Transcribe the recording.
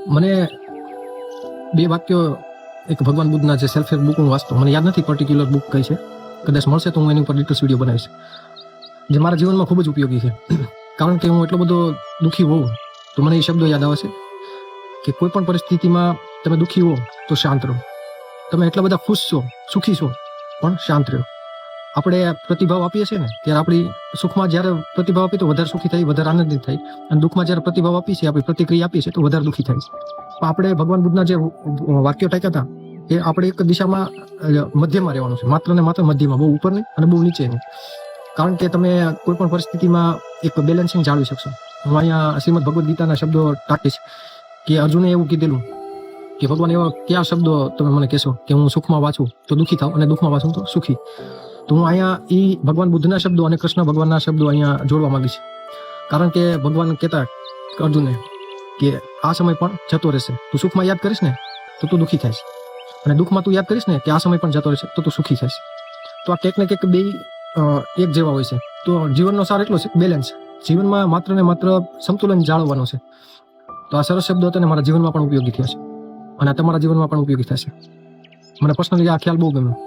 મને બે વાક્યો એક ભગવાન બુદ્ધના જે સેલ્ફ હેલ્પ બુક હું વાંચતો, મને યાદ નથી પર્ટિક્યુલર બુક કઈ છે, કદાચ મળશે તો હું એની ઉપર ડિટેલ્સ વિડીયો બનાવીશ, જે મારા જીવનમાં ખૂબ જ ઉપયોગી છે. કારણ કે હું એટલો બધો દુઃખી હોઉં તો મને એ શબ્દો યાદ આવે છે કે કોઈ પણ પરિસ્થિતિમાં તમે દુઃખી હો તો શાંત રહો. તમે એટલા બધા ખુશ છો, સુખી છો, પણ શાંત રહો. આપણે પ્રતિભાવ આપીએ છીએ ને ત્યારે આપણી સુખમાં જ્યારે પ્રતિભાવ આપીએ તો વધારે સુખી થાય, વધારે આનંદિત થાય, અને દુઃખમાં જ્યારે પ્રતિભાવ આપીએ છીએ, આપણી પ્રતિક્રિયા આપીએ છીએ તો વધારે દુઃખી થાય છે. પણ આપણે ભગવાન બુદ્ધના જે વાક્યો ટાંક્યા હતા એ આપણે એક દિશામાં મધ્યમાં રહેવાનું છે, માત્ર ને માત્ર મધ્યમાં, બહુ ઉપર નહીં અને બહુ નીચે નહીં. કારણ કે તમે કોઈ પણ પરિસ્થિતિમાં એક બેલેન્સિંગ જાળવી શકશો. હું અહીંયા શ્રીમદ ભગવદ્ ગીતાના શબ્દો ટાંકીશ કે અર્જુને એવું કીધેલું કે ભગવાન એવા કયા શબ્દો તમે મને કહેશો કે હું સુખમાં વાંચું તો દુઃખી થાવ અને દુઃખમાં વાંચું તો સુખી. તો હું અહીંયા એ ભગવાન બુદ્ધના શબ્દો અને કૃષ્ણ ભગવાનના શબ્દો અહીંયા જોડવા માંગીશ. કારણ કે ભગવાન કહેતા અર્જુને કે આ સમય પણ જતો રહેશે, તું સુખમાં યાદ કરીશ ને તો તું દુઃખી થાઈશ, અને દુઃખમાં તું યાદ કરીશ ને કે આ સમય પણ જતો રહેશે તો તું સુખી થઈશ. તો આ કંઈક ને કંઈક બે એક જેવા હોય છે. તો જીવનનો સાર એટલો છે બેલેન્સ. જીવનમાં માત્ર ને માત્ર સંતુલન જાળવવાનું છે. તો આ સરસ શબ્દો હતા ને મારા જીવનમાં પણ ઉપયોગી થયા છે અને તમારા જીવનમાં પણ ઉપયોગી થશે. મને પર્સનલી આ ખ્યાલ બહુ ગમ્યો.